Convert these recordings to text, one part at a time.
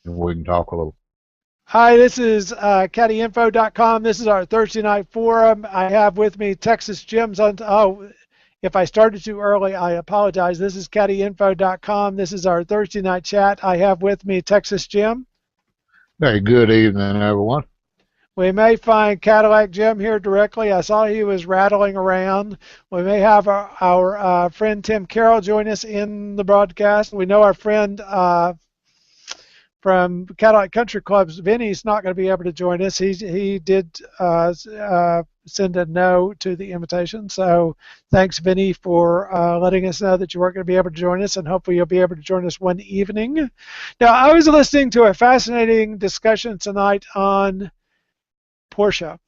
and we can talk a little. Hi, this is CaddyInfo.com. This is our Thursday night forum. I have with me Texas Jim's on. Oh, if I started too early, I apologize. This is CaddyInfo.com. This is our Thursday night chat. I have with me Texas Jim. Hey, good evening, everyone. We may find Cadillac Jim here directly. I saw he was rattling around. We may have our friend Tim Carroll join us in the broadcast. We know our friend from Cadillac Country Club's Vinny's not going to be able to join us. He did send a no to the invitation. So thanks, Vinny, for letting us know that you weren't going to be able to join us, and hopefully you'll be able to join us one evening. Now, I was listening to a fascinating discussion tonight on Porsche.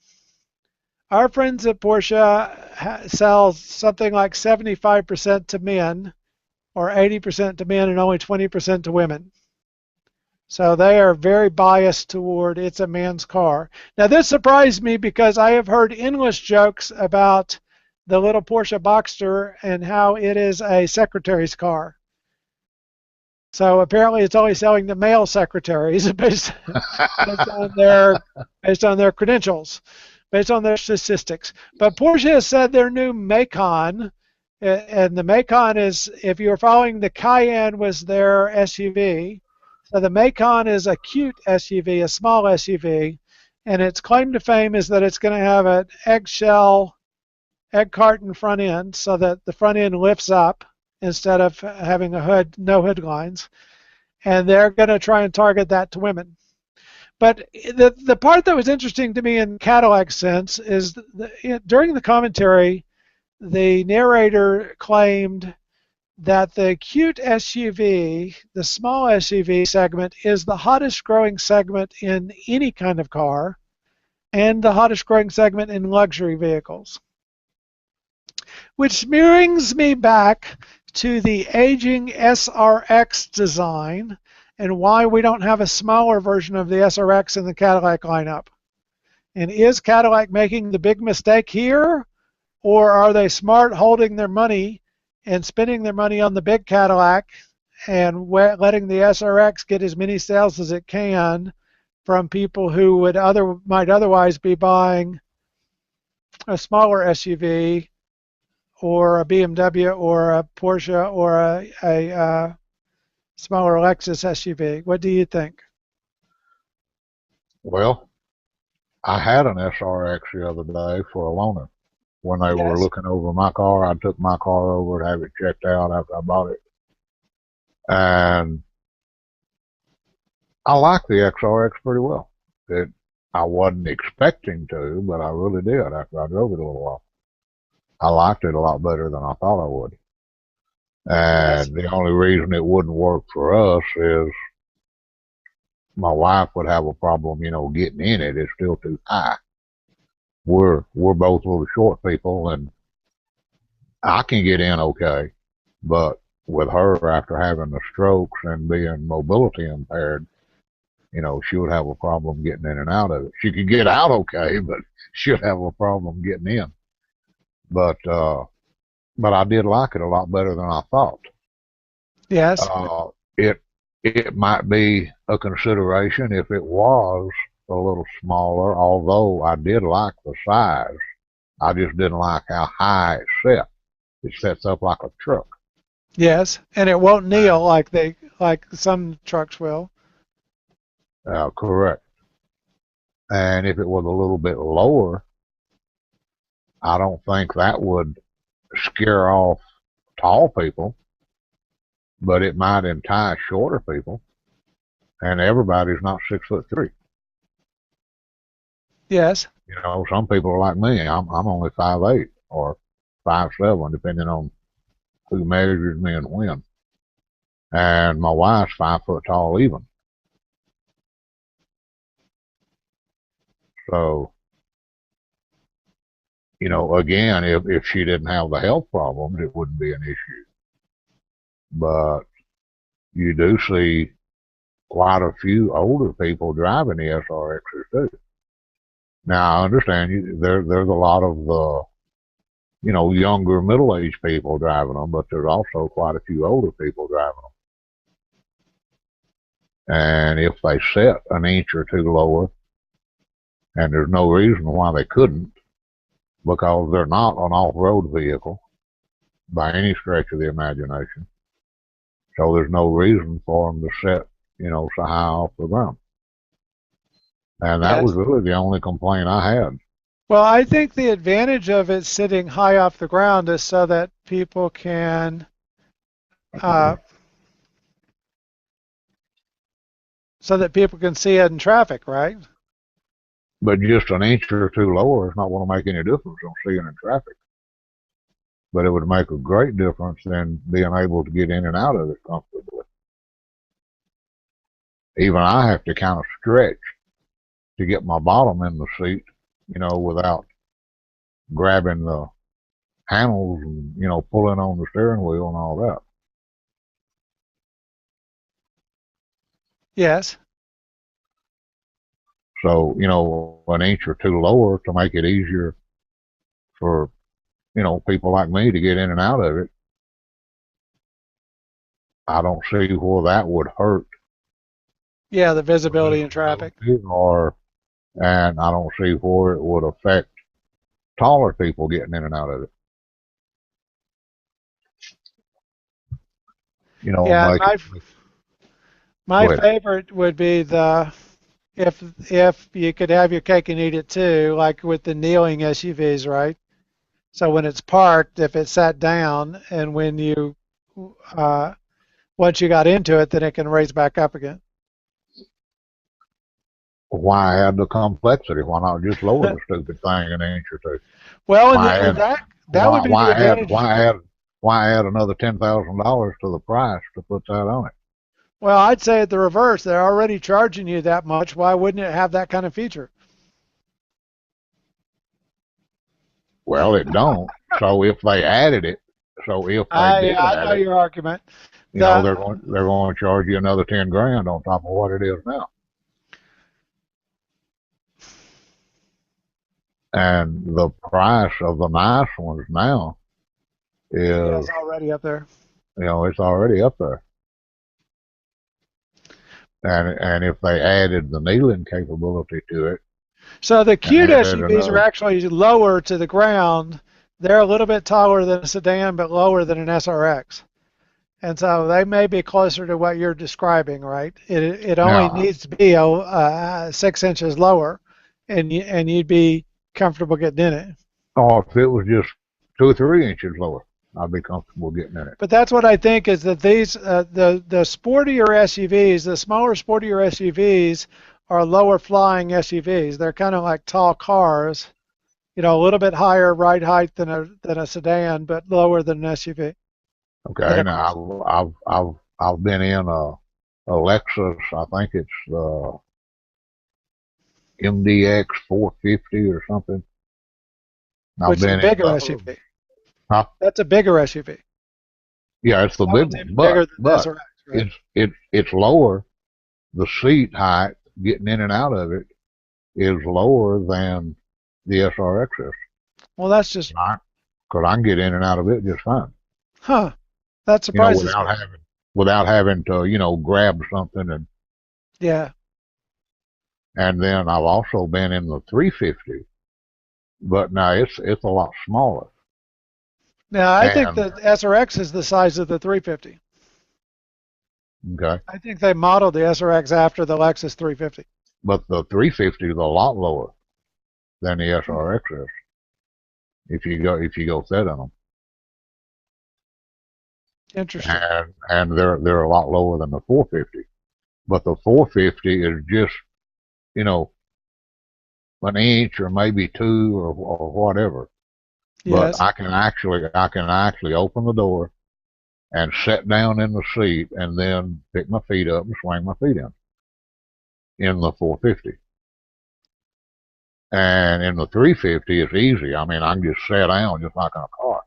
Our friends at Porsche sell something like 75% to men, or 80% to men, and only 20% to women. So they are very biased toward it's a man's car. Now this surprised me because I have heard endless jokes about the little Porsche Boxster and how it is a secretary's car. So apparently it's only selling to male secretaries based on their credentials, based on their statistics. But Porsche has said their new Macan, and the Macan is, if you're following, the Cayenne was their SUV. So the Macan is a cute SUV, a small SUV, and its claim to fame is that it's going to have an egg carton front end, so that the front end lifts up instead of having a hood, no hood lines. And they're going to try and target that to women. But the part that was interesting to me in Cadillac's sense is during the commentary, the narrator claimed that the cute SUV, the small SUV segment, is the hottest growing segment in any kind of car and the hottest growing segment in luxury vehicles. Which brings me back to the aging SRX design and why we don't have a smaller version of the SRX in the Cadillac lineup. And is Cadillac making the big mistake here, or are they smart holding their money and spending their money on the big Cadillac and letting the SRX get as many sales as it can from people who might otherwise be buying a smaller SUV or a BMW or a Porsche or a smaller Lexus SUV? What do you think? Well, I had an SRX the other day for a loaner. When they were Yes. looking over my car, I took my car over to have it checked out after I bought it. And I like the XRX pretty well. I wasn't expecting to, but I really did after I drove it a little while. I liked it a lot better than I thought I would. Yes. And the only reason it wouldn't work for us is my wife would have a problem, getting in it. It's still too high. We're both little short people, and I can get in okay, but with her, after having the strokes and being mobility impaired, she would have a problem getting in and out of it. She could get out okay, but she'd have a problem getting in. But I did like it a lot better than I thought. Yes. Uh, it it might be a consideration if it was a little smaller, although I did like the size. I just didn't like how high it set. It sets up like a truck. Yes. And it won't kneel like some trucks will. Correct. And if it was a little bit lower, I don't think that would scare off tall people, but it might entice shorter people. And everybody's not 6'3". Yes. Some people are like me. I'm only 5'8" or 5'7", depending on who measures me and when. And my wife's 5 foot tall even. So, again, if she didn't have the health problems, it wouldn't be an issue. But you do see quite a few older people driving the SRXs too. Now I understand there's a lot of younger middle-aged people driving them, but there's also quite a few older people driving them. And if they set an inch or two lower, and there's no reason why they couldn't, because they're not an off-road vehicle by any stretch of the imagination. So there's no reason for them to set, so high off the ground. And that was Yes. really the only complaint I had. Well, I think the advantage of it sitting high off the ground is so that people can uh, see it in traffic, right? But just an inch or two lower is not going to make any difference on seeing in traffic. But it would make a great difference in being able to get in and out of it comfortably. Even I have to kind of stretch to get my bottom in the seat, without grabbing the handles and, pulling on the steering wheel and all that. Yes. So, an inch or two lower to make it easier for, people like me to get in and out of it. I don't see where that would hurt Yeah, the visibility in traffic. and I don't see where it would affect taller people getting in and out of it. Yeah, Make it. my Go ahead. favorite would be the if you could have your cake and eat it too, like with the kneeling SUVs, right? So when it's parked, if it sat down, and when you uh, once you got into it, then it can raise back up again. Why add the complexity? Why not just lower the stupid thing an inch or two? Well, and, Why and add? that would Why be the why add? advantage. Why add another $10,000 to the price to put that on it? Well, I'd say at the reverse. They're already charging you that much. Why wouldn't it have that kind of feature? Well, it don't. So if they added it, so if they did I add know it, your argument. The they're going to charge you another 10 grand on top of what it is now. And the price of the nice ones now yeah, is, it's already up there. it's already up there. And if they added the kneeling capability to it, So the and cute added SUVs are another, actually lower to the ground. They're a little bit taller than a sedan, but lower than an SRX. And so they may be closer to what you're describing, right? It only now, needs to be 6 inches lower, and you'd be comfortable getting in it. or if it was just 2 or 3 inches lower, I'd be comfortable getting in it. But that's what I think is that these the sportier SUVs, the smaller sportier SUVs, are lower flying SUVs. They're kind of like tall cars, a little bit higher ride height than a sedan, but lower than an SUV, than Okay, a cross. now I've been in a Lexus. I think it's MDX 450 or something. I've Which is a been in bigger those. SUV. Huh? That's a bigger SUV. Yeah, it's the That big one's one, even but bigger than the but SRX, right? it's lower. The seat height getting in and out of it is lower than the SRX is. Well, that's just, Because I can get in and out of it just fine. huh? That You know, surprises me. without having to grab something. Yeah. And then I've also been in the 350, but now it's a lot smaller. Now, I think And the SRX is the size of the 350. okay, I think they modeled the SRX after the Lexus 350. but the 350 is a lot lower than the SRX is if you go set on them, Interesting. and they're a lot lower than the 450. But the 450 is just you know an inch or maybe two or whatever. But Yes. I can actually open the door and sit down in the seat and then pick my feet up and swing my feet in the 450. And in the 350, it's easy. I mean, I can just sit down just like in a car.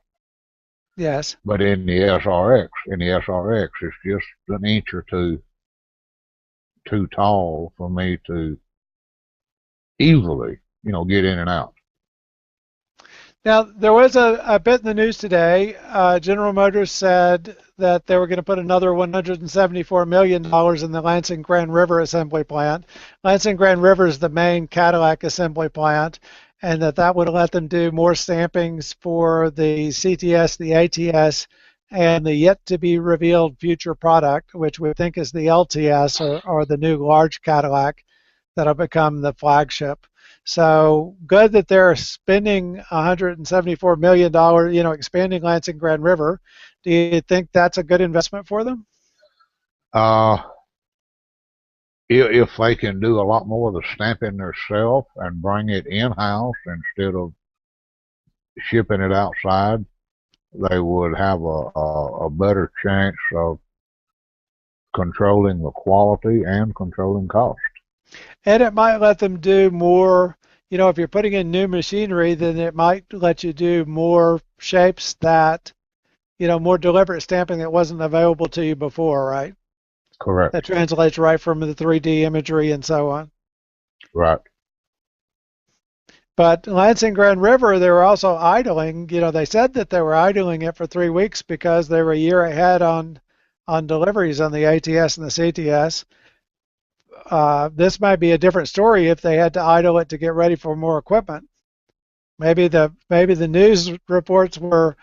Yes. But in the SRX, it's just an inch or two too tall for me to easily, get in and out. Now, there was a bit in the news today. General Motors said that they were going to put another $174 million in the Lansing Grand River assembly plant. Lansing Grand River is the main Cadillac assembly plant, and that would let them do more stampings for the CTS, the ATS, and the yet to be revealed future product, which we think is the LTS or the new large Cadillac that'll become the flagship. So good that they're spending $174 million, expanding Lansing Grand River. Do you think that's a good investment for them? Uh, if they can do a lot more of the stamping themselves and bring it in-house instead of shipping it outside, they would have a better chance of controlling the quality and controlling cost. And it might let them do more. If you're putting in new machinery, then it might let you do more shapes that, more deliberate stamping that wasn't available to you before, right? Correct. That translates right from the 3D imagery and so on. Right. But Lansing Grand River, they were also idling. They said that they were idling it for 3 weeks because they were a year ahead on deliveries on the ATS and the CTS. This might be a different story if they had to idle it to get ready for more equipment. Maybe the news reports were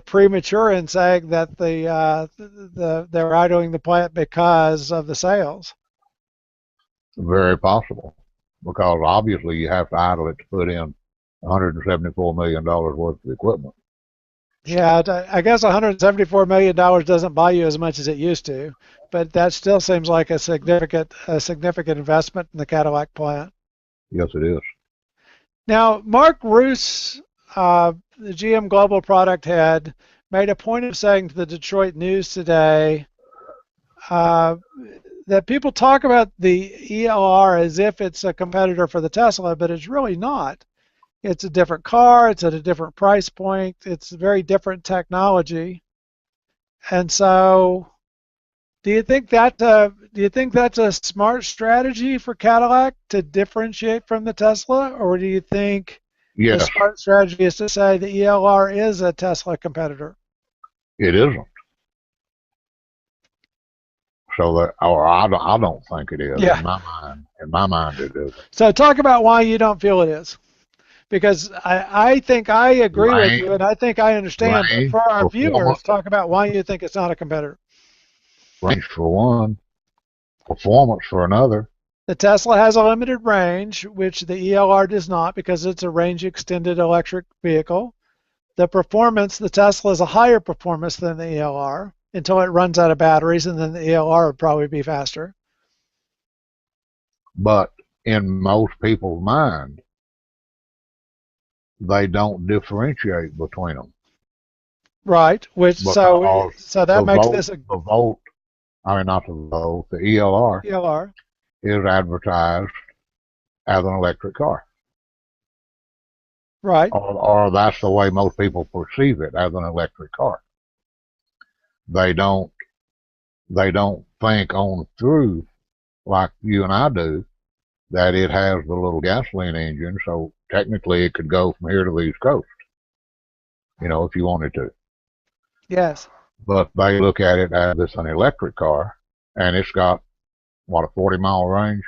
premature in saying that they're idling the plant because of the sales. Very possible, because obviously you have to idle it to put in $174 million worth of equipment. Yeah, I guess $174 million doesn't buy you as much as it used to, but that still seems like a significant investment in the Cadillac plant. Yes, it is. Now, Mark Roos, the GM Global Product Head, made a point of saying to the Detroit News today uh, that people talk about the ELR as if it's a competitor for the Tesla, but it's really not. It's a different car. It's at a different price point. It's a very different technology. And so, do you think that's a smart strategy for Cadillac to differentiate from the Tesla, or do you think the Yes, smart strategy is to say the ELR is a Tesla competitor? it isn't. So that, or I don't think it is Yeah. in my mind. In my mind, it isn't. So talk about why you don't feel it is. Because I think I agree with you and Range, I think I understand, but range, for our viewers, performance, talk about why you think it's not a competitor. range for one, performance for another. The Tesla has a limited range, which the ELR does not because it's a range extended electric vehicle. The performance, the Tesla is a higher performance than the ELR until it runs out of batteries, and then the ELR would probably be faster. But in most people's mind, they don't differentiate between them, Right. Which because so that the makes Volt, this a the Volt, I mean not the Volt, the ELR ELR. is advertised as an electric car, Right. or that's the way most people perceive it, as an electric car. They don't they don't think on through like you and I do that it has the little gasoline engine, so technically it could go from here to the East Coast, if you wanted to. Yes. But they look at it as it's an electric car, and it's got what, a 40-mile range,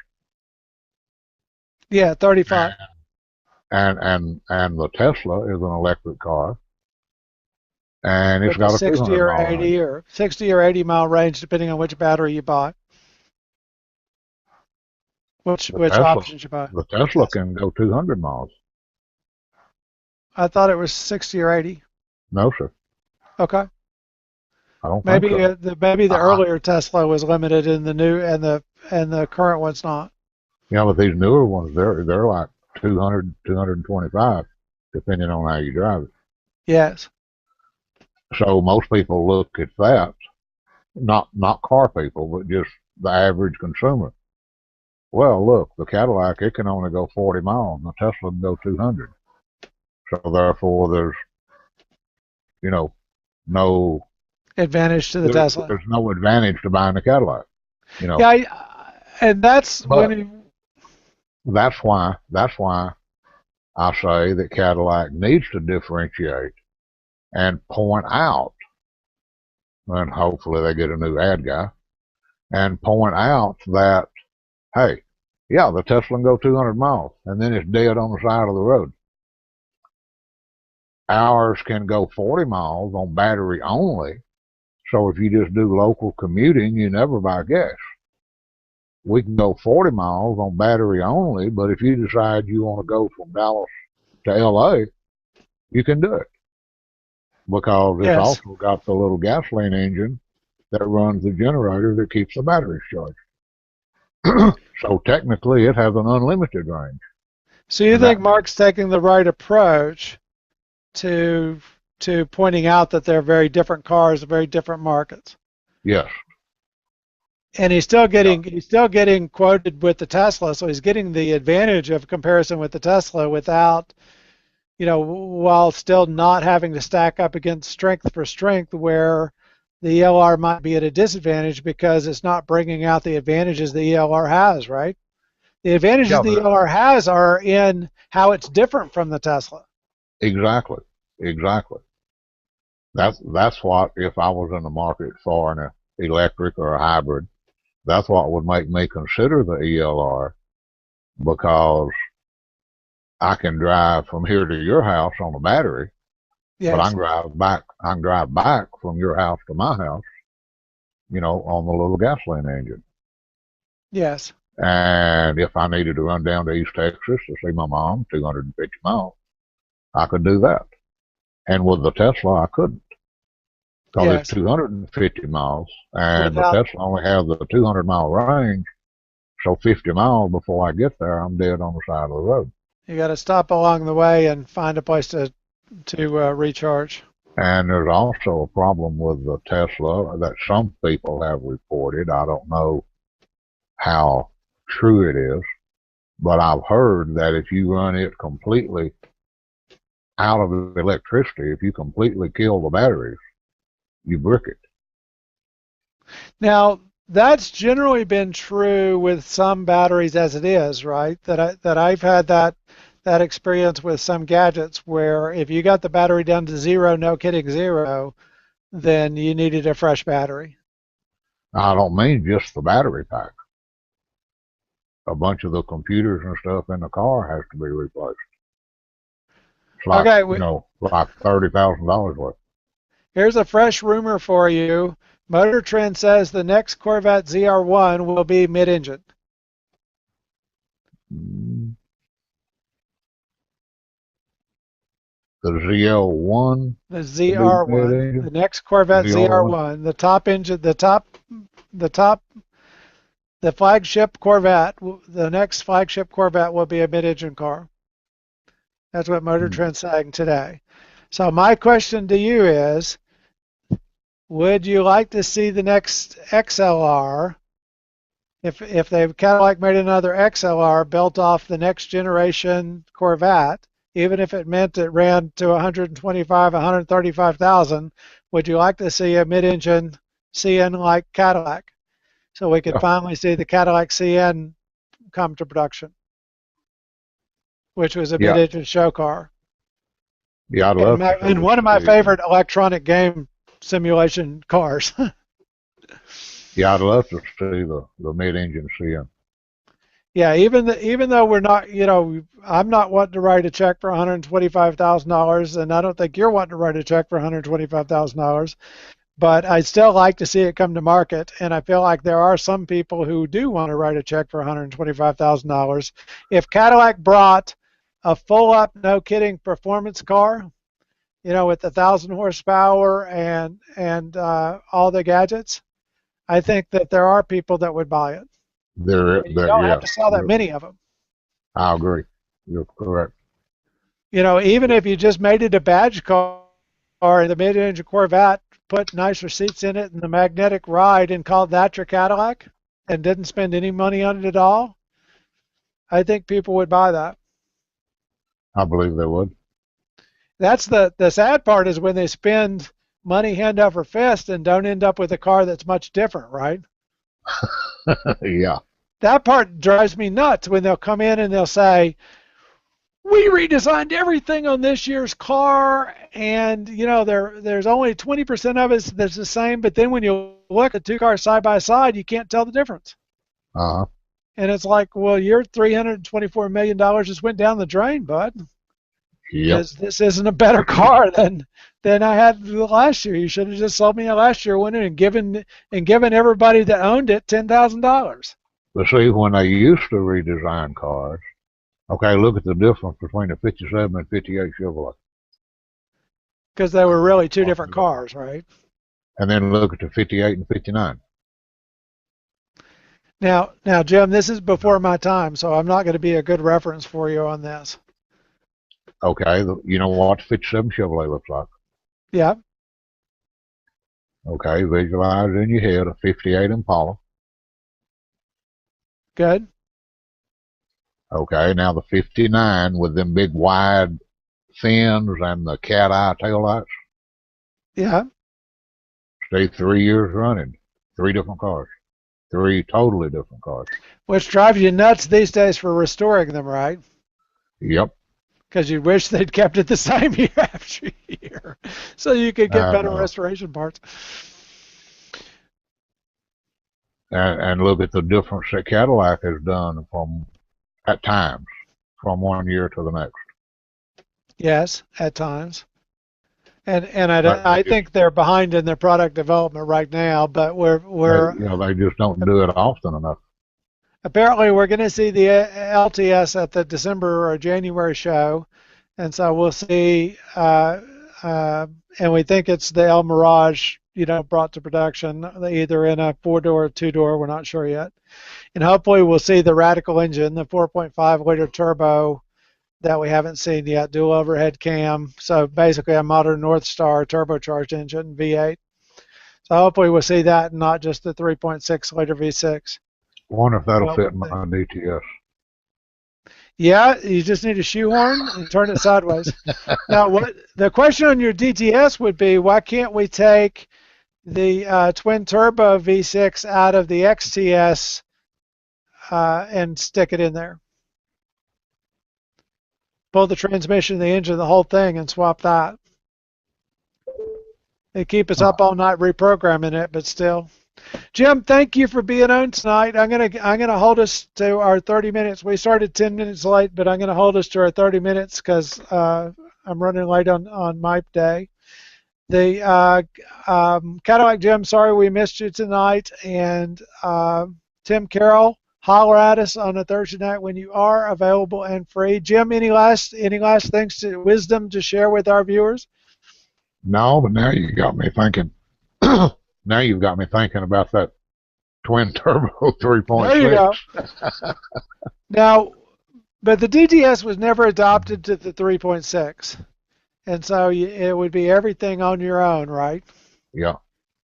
Yeah. 35. and the Tesla is an electric car, and it's With a got a 60 or 200-mile range. 80 or 60 or 80 mile range, depending on which battery you buy, The which Tesla, options you buy. the Tesla Yes. can go 200 miles. I thought it was 60 or 80. No, sir, Okay. I don't think Maybe so. the I, earlier Tesla was limited, and the new and the current one's not. but these newer ones, they're like 200, 225, depending on how you drive it. Yes. So most people look at that, not car people, but just the average consumer. Well, look, the Cadillac, it can only go 40 miles, and the Tesla can go 200. So therefore, you know, no, Advantage to the Tesla. there's no advantage to buying a Cadillac. You know, Yeah, and that's when but that's why I say that Cadillac needs to differentiate and point out, and hopefully they get a new ad guy, and point out that, hey, yeah, the Tesla can go 200 miles and then it's dead on the side of the road. Ours can go 40 miles on battery only. So if you just do local commuting, you never buy gas. We can go 40 miles on battery only, but if you decide you want to go from Dallas to LA, you can do it because it's Yes. also got the little gasoline engine that runs the generator that keeps the batteries charged. So technically, it has an unlimited range. So you And that, think Mark's taking the right approach to pointing out that they're very different cars, very different markets? yes, And yeah, he's still getting quoted with the Tesla, so he's getting the advantage of comparison with the Tesla without, while still not having to stack up against strength for strength, where the ELR might be at a disadvantage because it's not bringing out the advantages the ELR has, right? The advantages yeah, the ELR has are in how it's different from the Tesla. exactly, exactly. That's what if I was in the market for an electric or a hybrid, that's what would make me consider the ELR because I can drive from here to your house on a battery, but Yes, I can drive back from your house to my house, on the little gasoline engine. yes, And if I needed to run down to East Texas to see my mom, 250 miles, I could do that. And with the Tesla, I couldn't because it's yes. 250 miles, and the Without Tesla only has the 200-mile range. So 50 miles before I get there, I'm dead on the side of the road. You got to stop along the way and find a place to recharge. And there's also a problem with the Tesla that some people have reported. I don't know how true it is, but I've heard that if you run it completely out of electricity, if you completely kill the batteries, you brick it. Now, that's generally been true with some batteries as it is, right? I've had that experience with some gadgets where if you got the battery down to zero, no kidding, zero, then you needed a fresh battery. I don't mean just the battery pack. A bunch of the computers and stuff in the car has to be replaced. It's like, Okay, like $30,000 worth. here's a fresh rumor for you. Motor Trend says the next Corvette ZR1 will be mid-engine. The ZL1 The to be ZR1, the mid-engine. next Corvette ZR1. ZR1, the top engine, the top, the flagship Corvette, the next flagship Corvette will be a mid-engine car. That's what Motor Trend's saying today. So my question to you is, would you like to see the next XLR, if they've Cadillac made another XLR built off the next generation Corvette, even if it meant it ran to 125, 135,000, would you like to see a mid-engine CN like Cadillac? So we could Yeah, finally see the Cadillac CN come to production, which was a yeah, mid-engine show car. yeah. I'd And, love to and see one of my the favorite electronic game simulation cars. Yeah, I'd love to see the mid-engine CM. Yeah, even though we're not, I'm not wanting to write a check for $125,000, and I don't think you're wanting to write a check for $125,000. But I'd still like to see it come to market, and I feel like there are some people who do want to write a check for $125,000. If Cadillac brought a full-up, no kidding, performance car, with 1,000 horsepower and all the gadgets, I think that there are people that would buy it. And you don't have Yes, to sell that many of them. I agree. You're correct. Even if you just made it a badge car and the mid-engine Corvette, put nicer seats in it and the magnetic ride and called that your Cadillac and didn't spend any money on it at all, I think people would buy that. I believe they would. That's the sad part is when they spend money hand over fist and don't end up with a car that's much different, right? Yeah, That part drives me nuts when they'll come in and they'll say, we redesigned everything on this year's car, and there's only 20% of it that's the same. But then when you look at two cars side by side, you can't tell the difference. Uh-huh. And it's like, well, your $324 million just went down the drain, bud. Yep. Because this isn't a better car than I had last year. You should have just sold me a last year one and given everybody that owned it $10,000. But see, when they used to redesign cars, okay, look at the difference between a 57 and 58 Chevrolet. Because they were really two different cars, right? And then look at the 58 and 59. Now, Jim, this is before my time, so I'm not going to be a good reference for you on this. Okay, you know what the 57 Chevrolet looks like? Yeah. Okay, visualize in your head a 58 Impala. Good. Okay, now the 59 with them big wide fins and the cat eye taillights. Yeah. Stay 3 years running. 3 different cars. 3 totally different cars. Which drives you nuts these days for restoring them, right? Yep. Because you wish they'd kept it the same year after year, so you could get better restoration parts. And look at the difference that Cadillac has done at times, from 1 year to the next. Yes, at times. And I think they're behind in their product development right now, but they just don't do it often enough. Apparently we're going to see the LTS at the December or January show, and so we'll see. And we think it's the El Mirage, brought to production, either in a 4-door or 2-door. We're not sure yet. And hopefully we'll see the Radical engine, the 4.5-liter turbo that we haven't seen yet, dual overhead cam. So basically a modern North Star turbocharged engine, V8. So hopefully we'll see that and not just the 3.6-liter V6. I wonder if that'll fit in my DTS. Yeah, you just need a shoehorn and turn it sideways. Now, what the question on your DTS would be, why can't we take the twin turbo V6 out of the XTS and stick it in there? Pull the transmission, the engine, the whole thing, and swap that. They keep us up all night reprogramming it, but still. Jim, thank you for being on tonight. I'm gonna hold us to our 30 minutes. We started 10 minutes late, but I'm gonna hold us to our 30 minutes because I'm running late on my day. The Cadillac Jim, sorry we missed you tonight, and Tim Carroll, holler at us on a Thursday night when you are available and free. Jim, any last things wisdom to share with our viewers? No, but now you got me thinking. Now you've got me thinking about that twin turbo 3.6. There you go. Now, but the DTS was never adopted to the 3.6, and so it would be everything on your own, right? Yeah.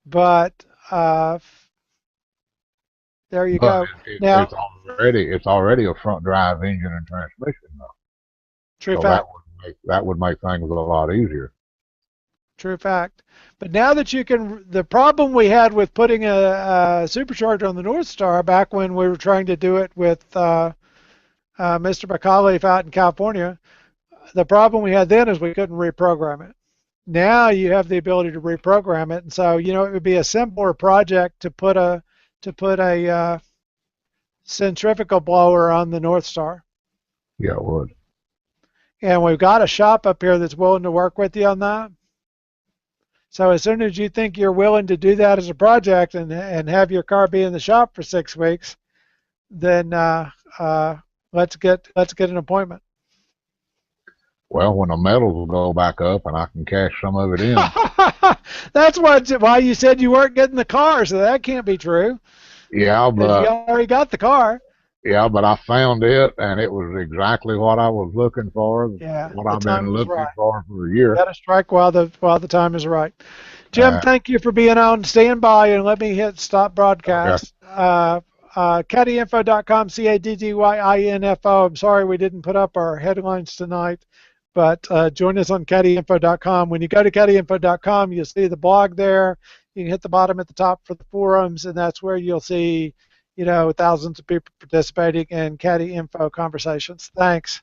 But there you go. Now it's already a front drive engine and transmission, though. True fact. That would make things a lot easier. True fact. But now that you can, the problem we had with putting a supercharger on the North Star back when we were trying to do it with Mr. McAuliffe out in California, the problem we had then is we couldn't reprogram it. Now you have the ability to reprogram it, and so it would be a simpler project to put a centrifugal blower on the North Star. Yeah, it would. And we've got a shop up here that's willing to work with you on that. So as soon as you think you're willing to do that as a project and have your car be in the shop for 6 weeks, then let's get an appointment. Well, when the metals will go back up and I can cash some of it in. That's why you said you weren't getting the car, so that can't be true. Yeah, but you already got the car. Yeah, but I found it, and it was exactly what I was looking for. Yeah, what I've been looking for a year. You got to strike while the time is right. Jim, thank you for being on. Stand by and let me hit stop broadcast. Okay. CaddyInfo.com, CaddyInfo. I'm sorry we didn't put up our headlines tonight, but join us on CaddyInfo.com. When you go to CaddyInfo.com, you'll see the blog there. You can hit the bottom at the top for the forums, and that's where you'll see thousands of people participating in Caddy Info conversations. Thanks.